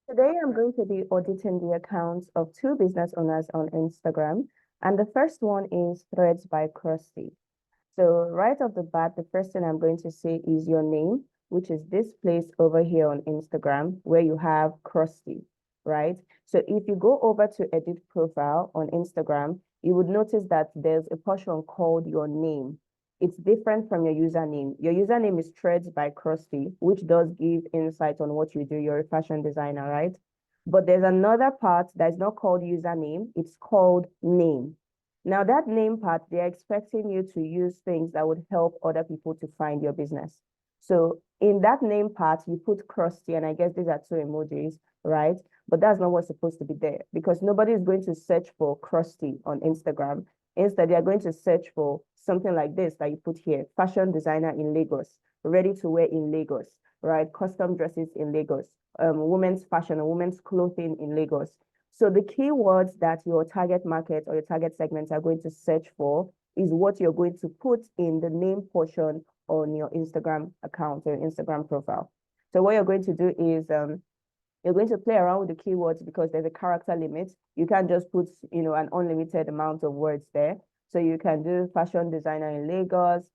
Today, I'm going to be auditing the accounts of two business owners on Instagram. And the first one is Threads by Crusty. So right off the bat, the first thing I'm going to say is your name, which is this place over here on Instagram where you have Crusty, right? So if you go over to edit profile on Instagram, you would notice that there's a portion called your name. It's different from your username. Your username is Threads by Crusty, which does give insight on what you do. You're a fashion designer, right? But there's another part that's not called username. It's called name. Now, that name part, they're expecting you to use things that would help other people to find your business. So in that name part, you put Crusty, and I guess these are two emojis, right? But that's not what's supposed to be there because nobody is going to search for Crusty on Instagram. Instead, they are going to search for something like this that you put here, fashion designer in Lagos, ready to wear in Lagos, right? Custom dresses in Lagos, women's fashion or women's clothing in Lagos. So the keywords that your target market or your target segments are going to search for is what you're going to put in the name portion on your Instagram account or Instagram profile. So what you're going to do is you're going to play around with the keywords because there's a character limit. You can't just put, an unlimited amount of words there. So you can do fashion designer in Lagos,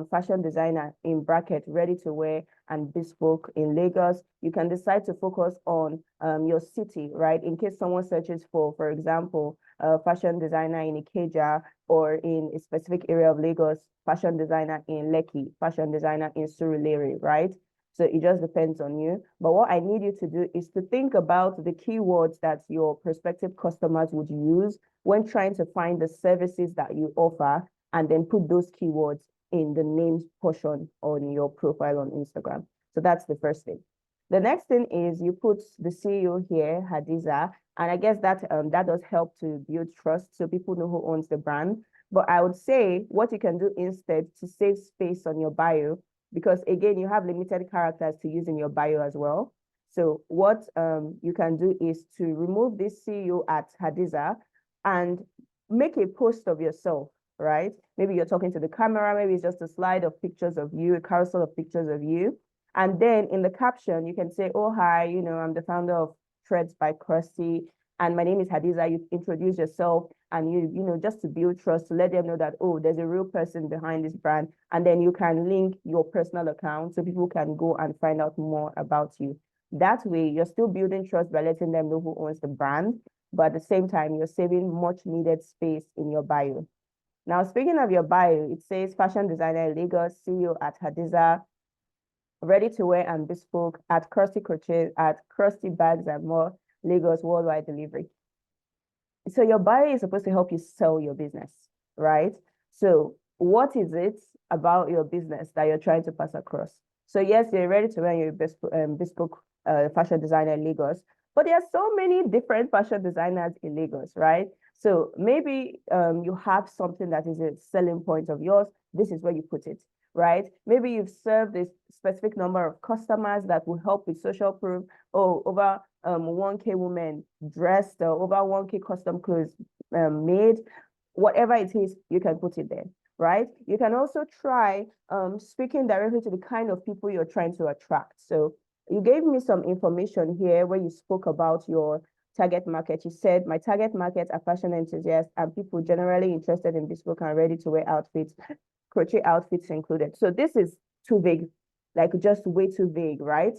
fashion designer in bracket, ready to wear and bespoke in Lagos. You can decide to focus on your city, right? In case someone searches for example, fashion designer in Ikeja or in a specific area of Lagos, fashion designer in Lekki, fashion designer in Surulere, right? So it just depends on you. But what I need you to do is to think about the keywords that your prospective customers would use when trying to find the services that you offer, and then put those keywords in the names portion on your profile on Instagram. So that's the first thing. The next thing is you put the CEO here, Hadiza, and I guess that that does help to build trust so people know who owns the brand. But I would say what you can do instead to save space on your bio, because again, you have limited characters to use in your bio as well. So what you can do is to remove this CEO at Hadiza and make a post of yourself, right? Maybe you're talking to the camera, maybe it's just a slide of pictures of you, a carousel of pictures of you. And then in the caption, you can say, oh, hi, I'm the founder of Threads by Crusty, and my name is Hadiza. You introduce yourself and just to build trust, to let them know that, oh, there's a real person behind this brand. And then you can link your personal account so people can go and find out more about you. That way, you're still building trust by letting them know who owns the brand, but at the same time, you're saving much needed space in your bio. Now, speaking of your bio, it says fashion designer Lagos, CEO at Hadiza, ready to wear and bespoke at Crusty Crochet, at Crusty Bags and More, Lagos worldwide delivery. So your bio is supposed to help you sell your business, right? So what is it about your business that you're trying to pass across? So yes, you're ready to wear your bespoke fashion designer in Lagos, but there are so many different fashion designers in Lagos, right? So maybe you have something that is a selling point of yours. This is where you put it, right? Maybe you've served a specific number of customers that will help with social proof. Oh, over 1K women dressed, over 1K custom clothes made. Whatever it is, you can put it there, right? You can also try speaking directly to the kind of people you're trying to attract. So you gave me some information here where you spoke about your target market. You said my target market are fashion enthusiasts and people generally interested in bespoke and ready to wear outfits, crochet outfits included. So this is too vague, like just way too vague, right?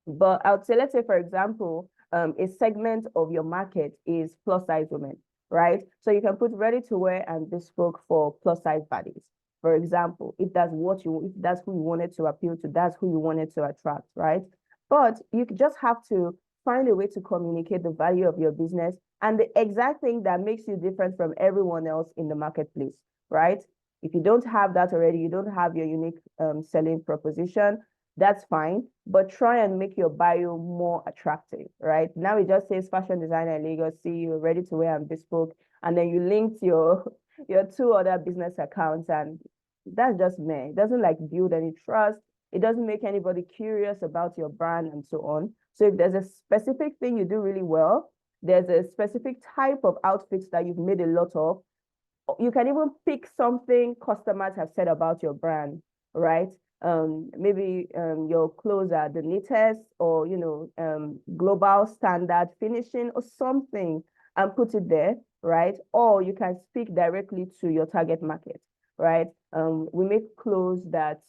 But I would say, let's say, for example, a segment of your market is plus size women, right? So you can put ready to wear and bespoke for plus size bodies. For example, if that's if that's who you wanted to appeal to, that's who you wanted to attract, right? But you just have to find a way to communicate the value of your business and the exact thing that makes you different from everyone else in the marketplace, right? If you don't have that already, you don't have your unique selling proposition, that's fine, but try and make your bio more attractive, right? Now it just says fashion designer in Lagos, CEO, ready to wear and bespoke, and then you linked your two other business accounts, and that's just me. It doesn't like build any trust. It doesn't make anybody curious about your brand and so on. So if there's a specific thing you do really well, there's a specific type of outfits that you've made a lot of, you can even pick something customers have said about your brand, right? maybe your clothes are the neatest, or global standard finishing or something, and put it there, right? Or you can speak directly to your target market, right? We make clothes that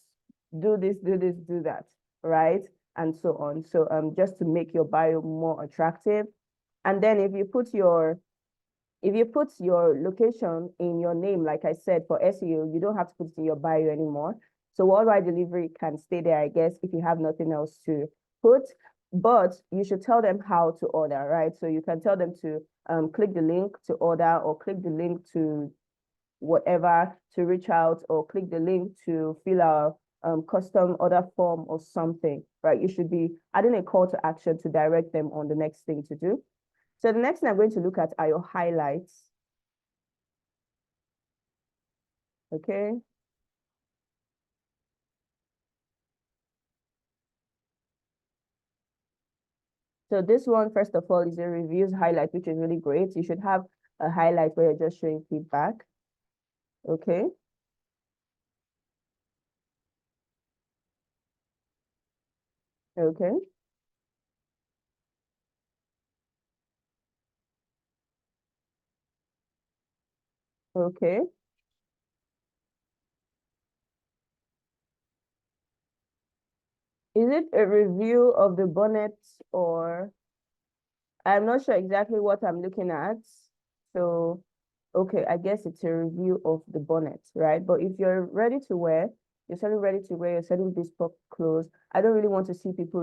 do this, do that, right? And so on. So just to make your bio more attractive. And then if you put your location in your name, like I said, for SEO, you don't have to put it in your bio anymore. So worldwide delivery can stay there, I guess, if you have nothing else to put. But you should tell them how to order, right? So you can tell them to click the link to order, or click the link to whatever to reach out, or click the link to fill out custom order form or something, right? You should be adding a call to action to direct them on the next thing to do. So the next thing I'm going to look at are your highlights. Okay. So this one, first of all, is a reviews highlight, which is really great. You should have a highlight where you're just showing feedback. Okay. Okay. Okay. Is it a review of the bonnet, or I'm not sure exactly what I'm looking at. So, okay, I guess it's a review of the bonnet, right? But if you're ready to wear, you're selling ready to wear, you're selling bespoke clothes, I don't really want to see people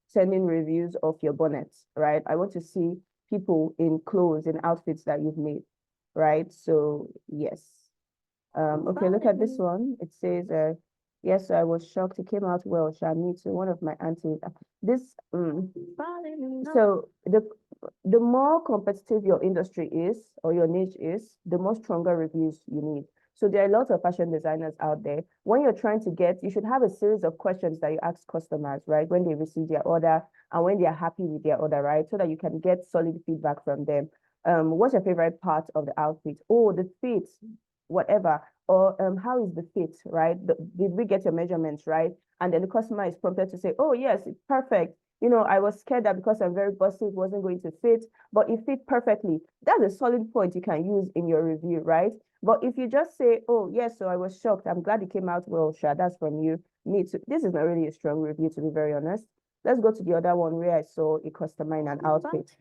sending reviews of your bonnets, right? I want to see people in clothes and outfits that you've made, right? So, yes. Okay, look at this one. It says, yes, I was shocked. It came out well. Me too. One of my aunties. This, so the more competitive your industry is, or your niche is, the more stronger reviews you need. So there are lots of fashion designers out there. When you're trying to you should have a series of questions that you ask customers, right? When they receive their order and when they're happy with their order, right? So that you can get solid feedback from them. What's your favorite part of the outfit? Oh, the fit, whatever. Or how is the fit, right? Did we get your measurements right? And then the customer is prompted to say, oh, yes, it's perfect. I was scared that because I'm very bossy, it wasn't going to fit, but it fit perfectly. That's a solid point you can use in your review, right? But if you just say, oh, yes, so I was shocked, I'm glad it came out well, sure, that's from you. Me too. This is not really a strong review, to be very honest. Let's go to the other one where I saw a customer in an outfit.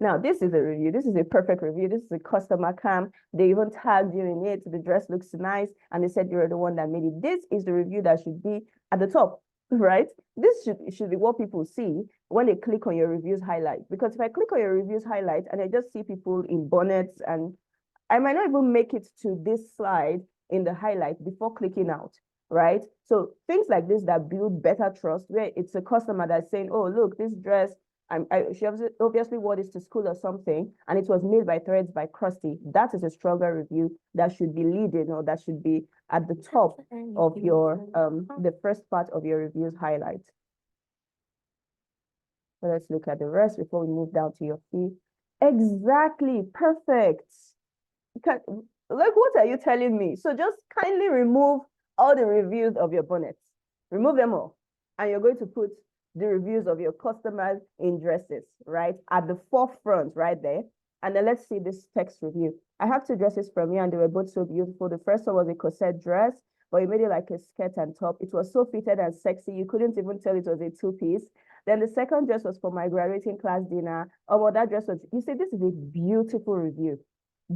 Now, this is a review. This is a perfect review. This is a customer cam. They even tagged you in it. The dress looks nice. And they said you're the one that made it. This is the review that should be at the top, right? This should be what people see when they click on your reviews highlight. Because if I click on your reviews highlight and I just see people in bonnets, and I might not even make it to this slide in the highlight before clicking out, right? So things like this that build better trust, where it's a customer that's saying, oh, look, this dress, she obviously wore this to school or something, and it was made by Threads by Crusty. That is a stronger review that should be leading, or that should be at the top of your the first part of your reviews highlight. So let's look at the rest before we move down to your fee. Exactly, perfect. Like, what are you telling me? So just kindly remove all the reviews of your bonnets. Remove them all. And you're going to put the reviews of your customers in dresses, right? At the forefront, right there. And then let's see this text review. I have two dresses from you, and they were both so beautiful. The first one was a corset dress, but you made it like a skirt and top. It was so fitted and sexy. You couldn't even tell it was a two-piece. Then the second dress was for my graduating class dinner. Oh, well, that dress was, you see, this is a beautiful review.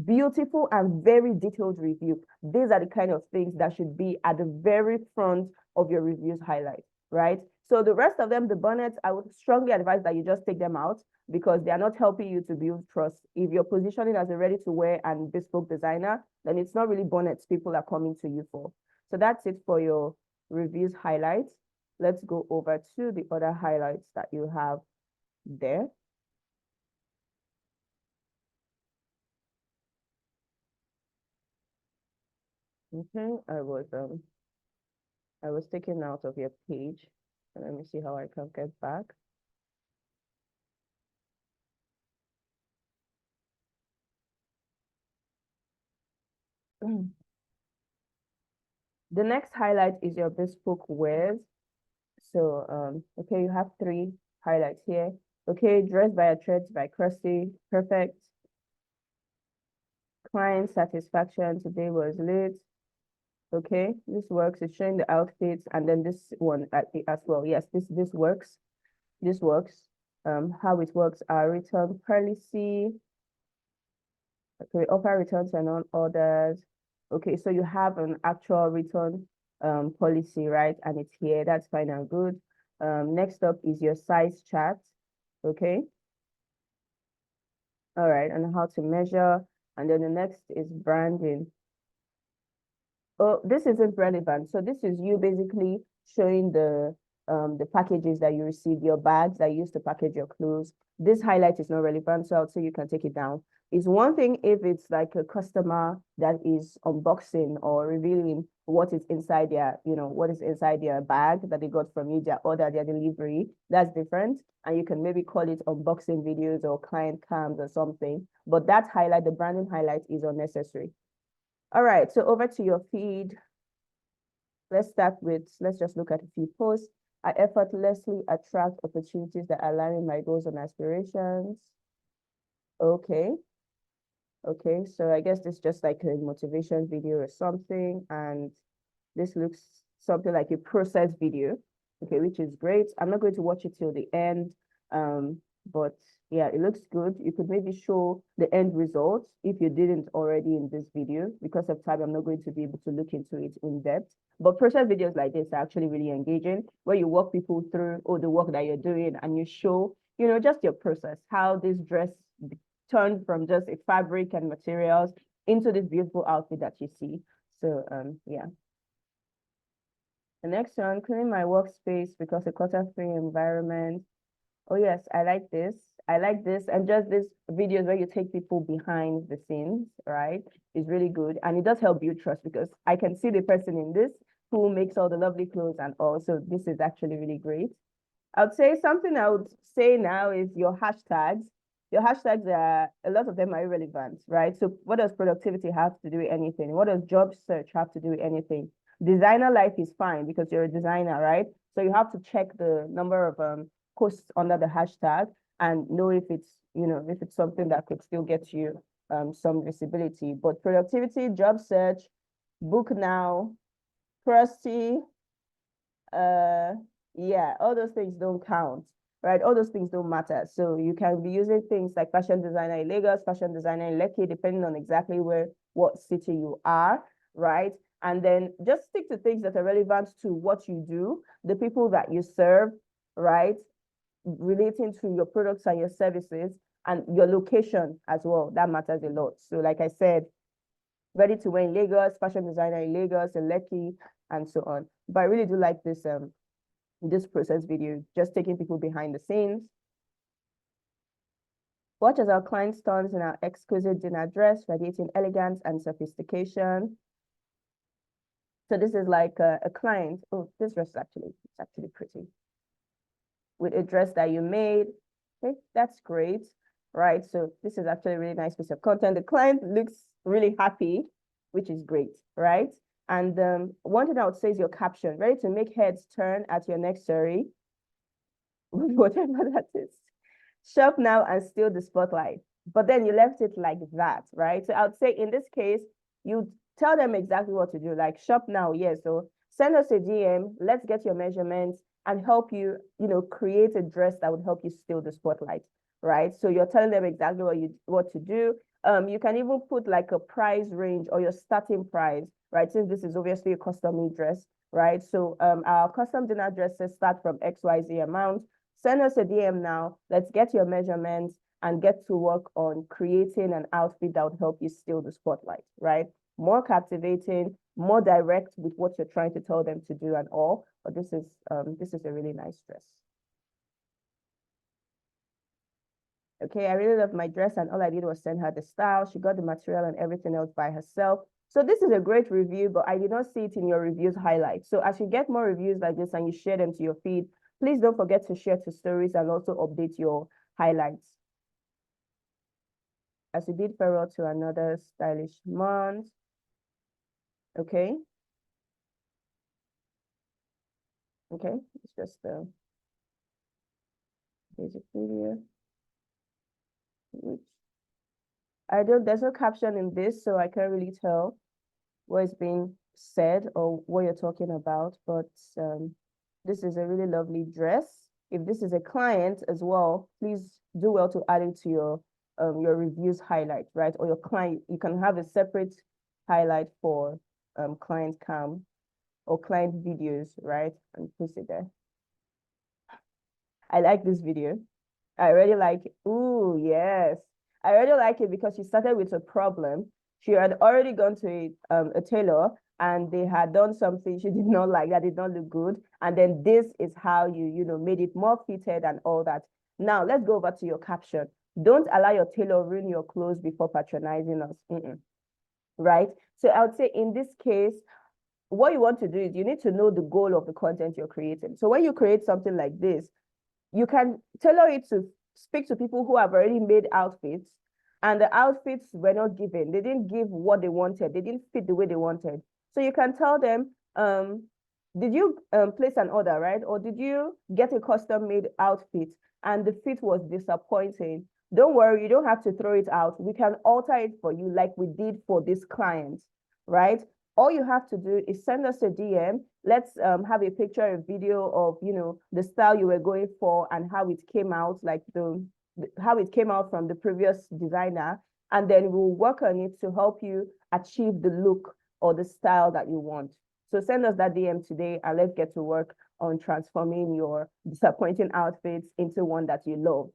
Beautiful and very detailed review. These are the kind of things that should be at the very front of your reviews highlight, right? So the rest of them, the bonnets, I would strongly advise that you just take them out, because they are not helping you to build trust. If you're positioning as a ready-to-wear and bespoke designer, then it's not really bonnets people are coming to you for. So that's it for your reviews highlights. Let's go over to the other highlights that you have there. Okay, I was taken out of your page. Let me see how I can get back. The next highlight is your bespoke wears. So, okay, you have three highlights here. Okay, dressed by a threads by Crusty, perfect. Client satisfaction today was lit. Okay, this works. It's showing the outfits, and then this one as well. Yes, this works. This works. How it works are return policy. Okay, we offer returns and on orders. Okay, so you have an actual return policy, right? And it's here. That's fine and good. Next up is your size chart. Okay. All right, and how to measure. And then the next is branding. Oh, this isn't relevant. So this is you basically showing the packages that you receive, your bags that you use to package your clothes. This highlight is not relevant, so I'll say you can take it down. It's one thing if it's like a customer that is unboxing or revealing what is inside their, what is inside their bag that they got from you, their order, their delivery. That's different. And you can maybe call it unboxing videos or client cams or something. But that highlight, the branding highlight, is unnecessary. All right, so over to your feed. Let's just look at a few posts. I effortlessly attract opportunities that align with my goals and aspirations. Okay. Okay, so I guess this is just like a motivation video or something. And this looks something like a process video. Okay, which is great. I'm not going to watch it till the end. But yeah, it looks good. You could maybe show the end results if you didn't already in this video. Because of time, I'm not going to be able to look into it in depth. But process videos like this are actually really engaging, where you walk people through all the work that you're doing and you show, just your process, how this dress turned from just a fabric and materials into this beautiful outfit that you see. So yeah. The next one, cleaning my workspace because a clutter-free environment. Oh yes, I like this. I like this. And just these videos where you take people behind the scenes, right? Is really good. And it does help build trust because I can see the person in this who makes all the lovely clothes and all. So this is actually really great. I would say something I would say now is your hashtags. Your hashtags are, a lot of them are irrelevant, right? So what does productivity have to do with anything? What does job search have to do with anything? Designer life is fine because you're a designer, right? So you have to check the number of posts under the hashtag and know if it's, if it's something that could still get you some visibility. But productivity, job search, book now, Crusty, yeah, all those things don't count, right? All those things don't matter. So you can be using things like fashion designer in Lagos, fashion designer in Lekki, depending on exactly what city you are, right? And then just stick to things that are relevant to what you do, the people that you serve, right? Relating to your products and your services and your location as well. That matters a lot. So like I said, ready to wear in Lagos, fashion designer in Lagos, in Lekki, and so on. But I really do like this process video, just taking people behind the scenes. Watch as our client turns in our exquisite dinner dress, radiating elegance and sophistication. So this is like a client. Oh, this dress is actually pretty. With a dress that you made. Okay, that's great, right? So this is actually a really nice piece of content. The client looks really happy, which is great, right? And one thing I would say is your caption, ready to make heads turn at your next story, whatever that is. Shop now and steal the spotlight. But then you left it like that, right? So I would say in this case, you tell them exactly what to do, like shop now, yes. So send us a DM, let's get your measurements and help you, create a dress that would help you steal the spotlight, right? So you're telling them exactly what to do. You can even put like a price range or your starting price, right? Since this is obviously a custom-made dress, right? So our custom dinner dresses start from XYZ amount. Send us a DM now. Let's get your measurements and get to work on creating an outfit that would help you steal the spotlight, right? More captivating, more direct with what you're trying to tell them to do and all. But this is a really nice dress. Okay, I really love my dress and all I did was send her the style. She got the material and everything else by herself. So this is a great review, but I did not see it in your reviews highlight. So as you get more reviews like this and you share them to your feed, please don't forget to share to stories and also update your highlights. As we did farewell to another stylish month. Okay. Okay, it's just the basic video. Which there's no caption in this, so I can't really tell what is being said or what you're talking about, but this is a really lovely dress. If this is a client as well, please do well to add it to your reviews highlight, right? Or your client, you can have a separate highlight for client cam or client videos, right? And post it there. I like this video. I really like it. Ooh, yes. I really like it because she started with a problem. She had already gone to a tailor and they had done something she did not like, that did not look good. And then this is how you made it more fitted and all that. Now, let's go over to your caption. Don't allow your tailor ruin your clothes before patronizing us. Right? So I would say in this case, what you want to do is you need to know the goal of the content you're creating. So when you create something like this, you can tailor it to speak to people who have already made outfits, and the outfits were not given. They didn't give what they wanted. They didn't fit the way they wanted. So you can tell them, did you place an order, right? Or did you get a custom made outfit and the fit was disappointing? Don't worry, you don't have to throw it out. We can alter it for you like we did for this client, right? All you have to do is send us a DM. Let's have a picture, a video of, the style you were going for and how it came out, like how it came out from the previous designer. And then we'll work on it to help you achieve the look or the style that you want. So send us that DM today and let's get to work on transforming your disappointing outfits into one that you love.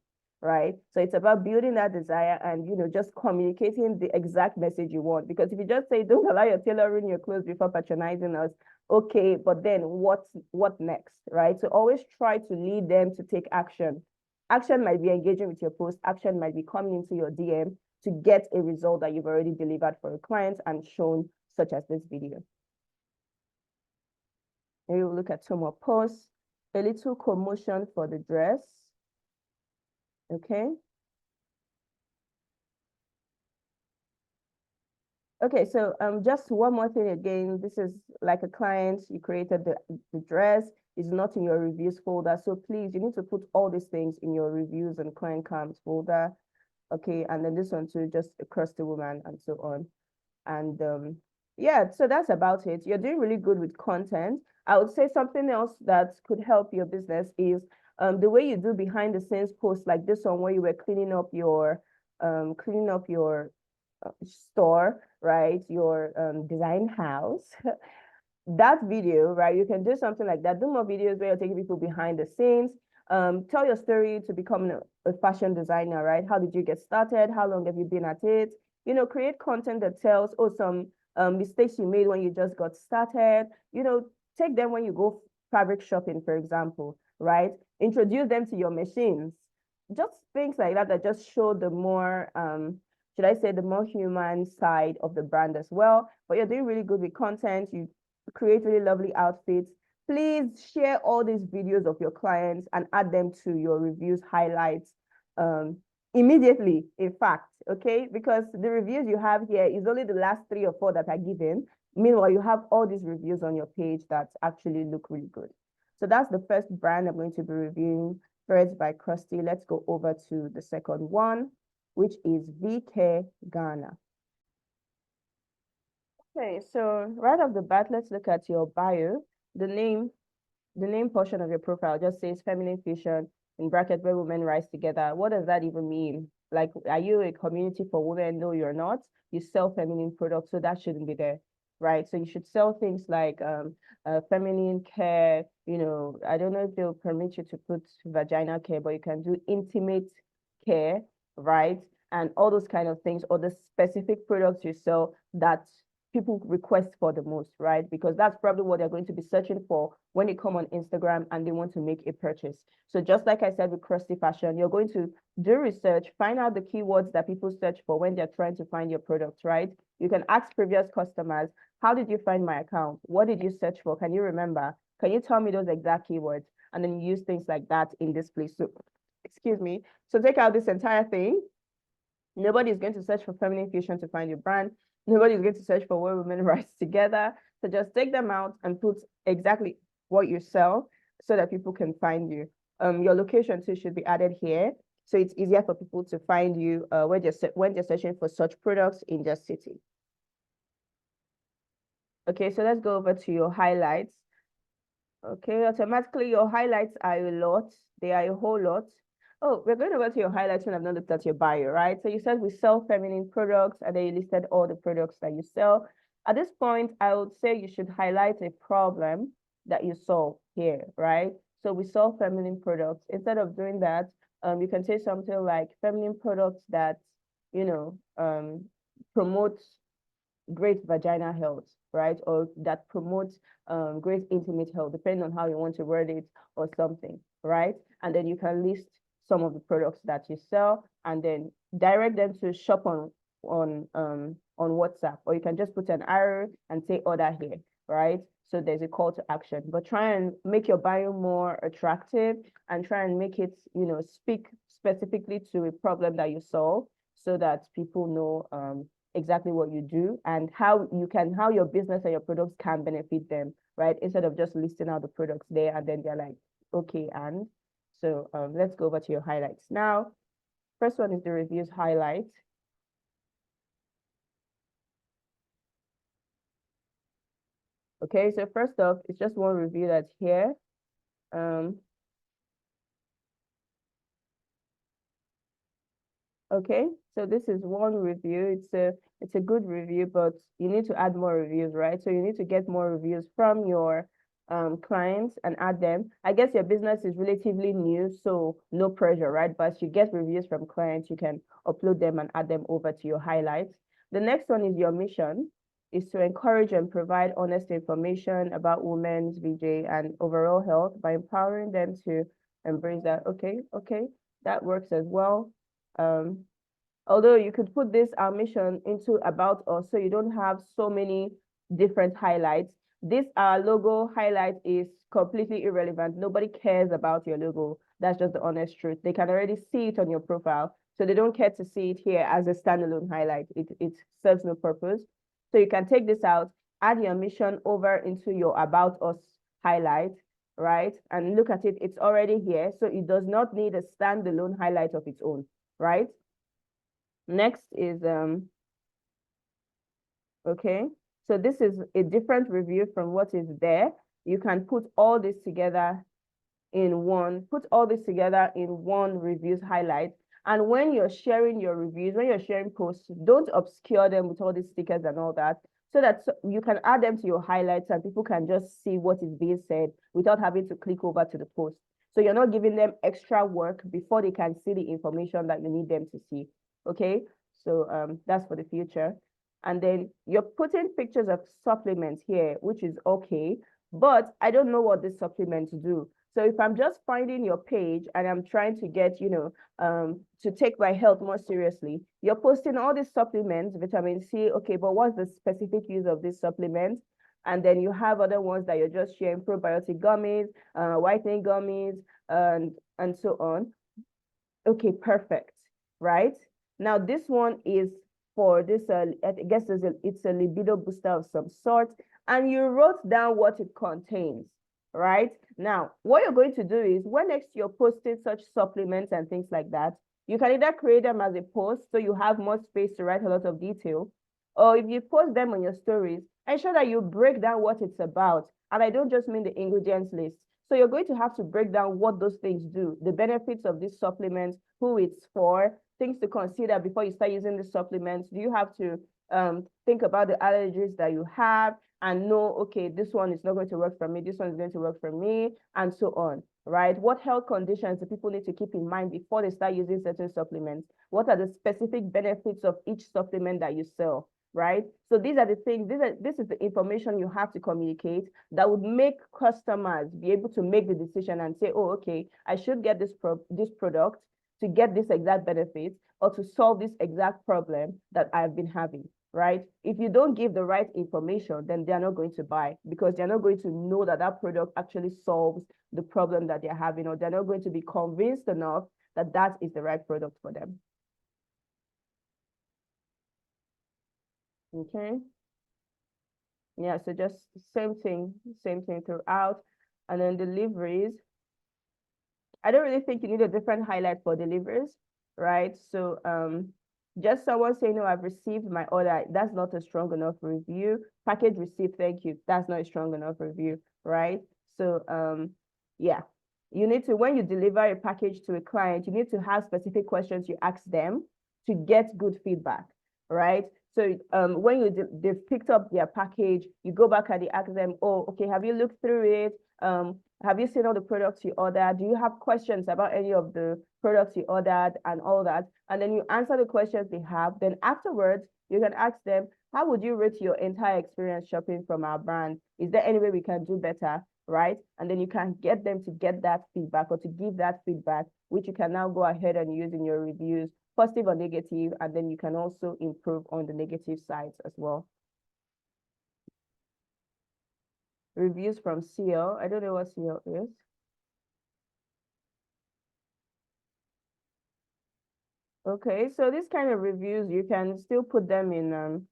Right? So it's about building that desire and, just communicating the exact message you want. Because if you just say, don't allow your tailor ruin your clothes before patronizing us, okay, but then what next, right? So always try to lead them to take action. Action might be engaging with your post. Action might be coming into your DM to get a result that you've already delivered for a client and shown, such as this video. Maybe we'll look at some more posts. A little commotion for the dress. Okay. Okay, so just one more thing again. This is like a client, you created the dress, it's not in your reviews folder. So please, you need to put all these things in your reviews and client cams folder. Okay, and then this one too, just a crusty woman and so on. And yeah, so that's about it. You're doing really good with content. I would say something else that could help your business is the way you do behind the scenes posts like this one where you were cleaning up your store, right? Your design house. That video, right? You can do something like that. Do more videos where you're taking people behind the scenes. Tell your story to become a fashion designer, right? How did you get started? How long have you been at it? Create content that tells, some mistakes you made when you just got started. Take them when you go fabric shopping, for example, right? Introduce them to your machines. Just things like that that just show the more, should I say, the more human side of the brand as well. But you're doing really good with content. You create really lovely outfits. Please share all these videos of your clients and add them to your reviews highlights immediately, in fact, okay? Because the reviews you have here is only the last 3 or 4 that are given. Meanwhile, you have all these reviews on your page that actually look really good. So that's the first brand I'm going to be reviewing, Threads by Crusty. Let's go over to the second one, which is Vee Care Ghana. Okay, so right off the bat, let's look at your bio. The name portion of your profile just says feminine fusion in bracket where women rise together. What does that even mean? Like, are you a community for women? No, you're not. You sell feminine products, so that shouldn't be there, right? So you should sell things like feminine care. I don't know if they'll permit you to put vaginal care, but you can do intimate care, right? And all those kind of things, or the specific products you sell that people request for the most, right? Because that's probably what they're going to be searching for when they come on Instagram and they want to make a purchase. So just like I said with Crusty Fashion, you're going to do research, find out the keywords that people search for when they're trying to find your products, right? You can ask previous customers, how did you find my account? What did you search for? Can you remember? Can you tell me those exact keywords? And then you use things like that in this place. So, excuse me. So take out this entire thing. Nobody's going to search for feminine fusion to find your brand. Nobody's going to search for where women rise together. So just take them out and put exactly what you sell. so that people can find you. Your location too should be added here, so it's easier for people to find you when they're searching for such products in their city. Okay, so let's go over to your highlights. Okay, automatically your highlights are a lot. They are a whole lot. Oh, we're going over to your highlights when I've not looked at your bio, right? So you said we sell feminine products, and then you listed all the products that you sell. At this point, I would say you should highlight a problem that you solve here, right? So we sell feminine products. Instead of doing that, you can say something like feminine products that, you know, promote great vaginal health, right? Or that promotes great intimate health, depending on how you want to word it or something, right? And then you can list some of the products that you sell and then direct them to shop on WhatsApp, or you can just put an arrow and say order here, right? So there's a call to action, but try and make your bio more attractive and try and make it, you know, speak specifically to a problem that you solve so that people know exactly what you do and how your business and your products can benefit them, right? Instead of just listing out the products there and then they're like, okay, and so let's go over to your highlights. Now, first one is the reviews highlight. Okay, so first off, it's just one review that's here. Okay, so this is one review. It's a good review, but you need to add more reviews, right? So you need to get more reviews from your clients and add them. I guess your business is relatively new, so no pressure, right? But as you get reviews from clients, you can upload them and add them over to your highlights. The next one is your mission, is to encourage and provide honest information about women's VJ and overall health by empowering them to embrace that. Okay, that works as well. Although you could put this our mission into about us, so you don't have so many different highlights. This our logo highlight is completely irrelevant. Nobody cares about your logo. That's just the honest truth. They can already see it on your profile, so they don't care to see it here as a standalone highlight. It serves no purpose. So you can take this out, add your mission over into your about us highlight, right? And look at it, it's already here. So it does not need a standalone highlight of its own, right? Next is, okay, so this is a different review from what is there. You can put all this together in one, reviews highlight. And when you're sharing your reviews, when you're sharing posts, don't obscure them with all these stickers and all that, so that you can add them to your highlights and people can just see what is being said without having to click over to the post. So you're not giving them extra work before they can see the information that you need them to see. Okay, so that's for the future. And then you're putting pictures of supplements here, which is okay, but I don't know what these supplements do. So if I'm just finding your page and I'm trying to get, to take my health more seriously, you're posting all these supplements, vitamin C, okay, but what's the specific use of this supplement? And then you have other ones that you're just sharing, probiotic gummies, whitening gummies, and so on. Okay, perfect, right? Now this one is for this, I guess it's a libido booster of some sort, and you wrote down what it contains, right? Now, what you're going to do is when next you're posting such supplements and things like that, you can either create them as a post so you have more space to write a lot of detail, or if you post them on your stories, ensure that you break down what it's about. And I don't just mean the ingredients list. So you're going to have to break down what those things do, the benefits of these supplements, who it's for, things to consider before you start using the supplements. Do you have to think about the allergies that you have and know, okay, this one is not going to work for me, this one is going to work for me, and so on, right? What health conditions do people need to keep in mind before they start using certain supplements? What are the specific benefits of each supplement that you sell? Right? So these are the things, this is the information you have to communicate that would make customers be able to make the decision and say, oh, okay, I should get this product to get this exact benefit or to solve this exact problem that I've been having, right? If you don't give the right information, then they're not going to buy because they're not going to know that that product actually solves the problem that they're having, or they're not going to be convinced enough that that is the right product for them. Okay. Yeah, so just same thing throughout. And then deliveries, I don't really think you need a different highlight for deliveries, right? So just someone saying, no, I've received my order, that's not a strong enough review. Package received, thank you. That's not a strong enough review, right? So yeah, you need to, when you deliver a package to a client, you need to have specific questions you ask them to get good feedback, right? So when they've picked up their package, you go back and you ask them, oh, okay, have you looked through it? Have you seen all the products you ordered? Do you have questions about any of the products you ordered and all that? And then you answer the questions they have. Then afterwards, you can ask them, how would you rate your entire experience shopping from our brand? Is there any way we can do better? Right? And then you can get them to get that feedback or to give that feedback, which you can now go ahead and use in your reviews, positive or negative, and then you can also improve on the negative sides as well. Reviews from CL. I don't know what CL is. Okay, so this kind of reviews, you can still put them in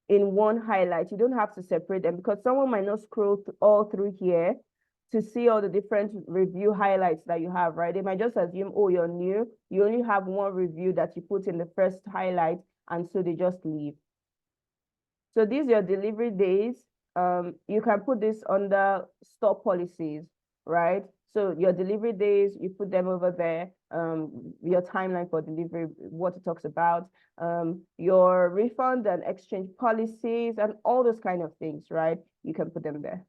one highlight. You don't have to separate them because someone might not scroll all through here to see all the different review highlights that you have, right? They might just assume, oh, you're new. You only have one review that you put in the first highlight, and so they just leave. So these are your delivery days. You can put this under store policies, right? So your delivery days, you put them over there. Your timeline for delivery, what it talks about, your refund and exchange policies, and all those kind of things, right? You can put them there.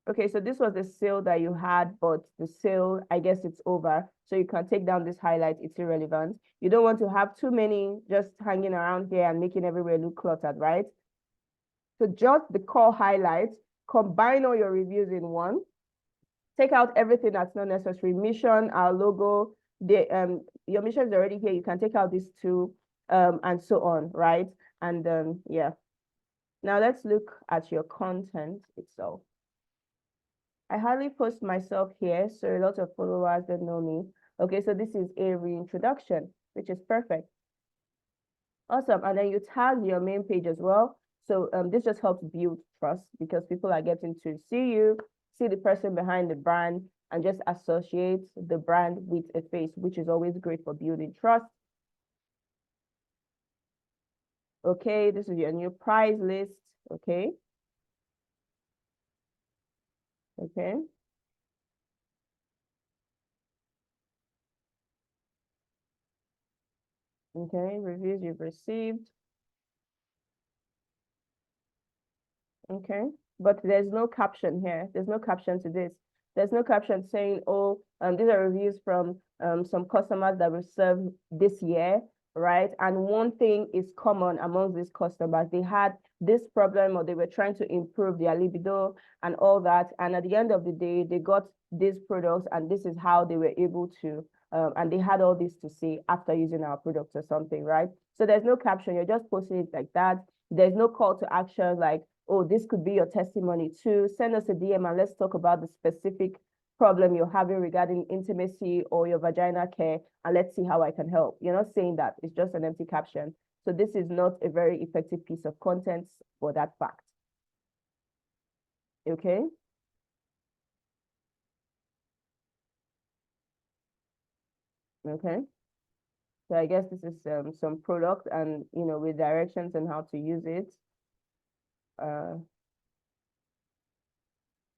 Okay, so this was the sale that you had, but the sale, I guess it's over. So you can take down this highlight, it's irrelevant. You don't want to have too many just hanging around here and making everywhere look cluttered, right? So just the core highlights, combine all your reviews in one, take out everything that's not necessary. Mission, our logo, your mission is already here. You can take out these two, and so on, right? And yeah. Now let's look at your content itself. I hardly post myself here, so a lot of followers don't know me. Okay, so this is a reintroduction, which is perfect. Awesome. And then you tag your main page as well. So this just helps build trust because people are getting to see you, see the person behind the brand, and just associate the brand with a face, which is always great for building trust. Okay, this is your new price list. Okay. Okay. Okay, reviews you've received. Okay, but there's no caption here. There's no caption to this. There's no caption saying, oh, these are reviews from some customers that we've served this year, right? And one thing is common amongst these customers. They had this problem or they were trying to improve their libido and all that. And at the end of the day, they got these products and this is how they were able to, and they had all this to say after using our products or something, right? So there's no caption. You're just posting it like that. There's no call to action like, oh, this could be your testimony too. Send us a DM and let's talk about the specific problem you're having regarding intimacy or your vagina care, and let's see how I can help. You're not saying that. It's just an empty caption. So this is not a very effective piece of content for that fact. Okay? Okay. So I guess this is some product and, with directions and how to use it.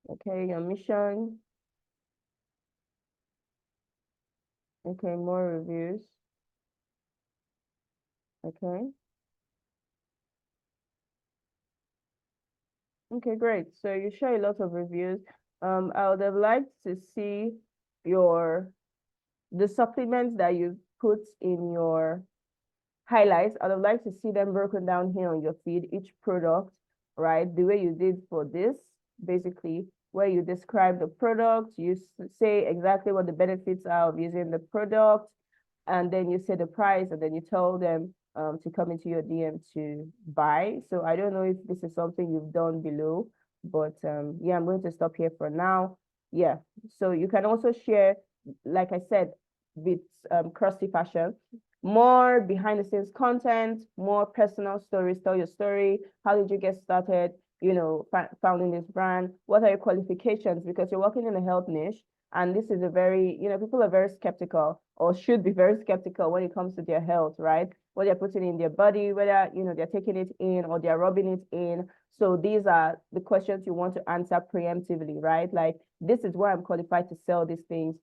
Okay, your mission. Okay, more reviews. Okay. Okay, great. So you share a lot of reviews. I would have liked to see the supplements that you put in your highlights. I'd have liked to see them broken down here on your feed, each product, right? The way you did for this, basically, where you describe the product, you say exactly what the benefits are of using the product, and then you say the price, and then you tell them to come into your DM to buy. So I don't know if this is something you've done below, but yeah, I'm going to stop here for now. Yeah, so you can also share, like I said, with Crusty Fashion, more behind the scenes content, more personal stories, tell your story. How did you get started? founding this brand? What are your qualifications? Because you're working in a health niche, and this is a very, people are very skeptical, or should be very skeptical when it comes to their health, right? What they're putting in their body, whether, they're taking it in or they're rubbing it in. So these are the questions you want to answer preemptively, right? Like, this is why I'm qualified to sell these things.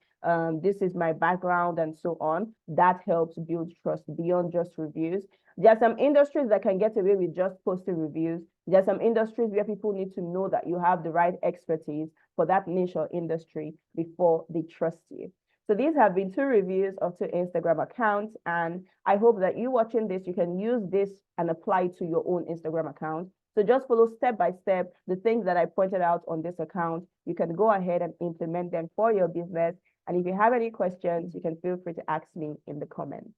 This is my background and so on. That helps build trust beyond just reviews. There are some industries that can get away with just posting reviews. There are some industries where people need to know that you have the right expertise for that niche or industry before they trust you. So these have been 2 reviews of 2 Instagram accounts, and I hope that you watching this, you can use this and apply to your own Instagram account. So just follow step by step the things that I pointed out on this account. You can go ahead and implement them for your business. And if you have any questions, you can feel free to ask me in the comments.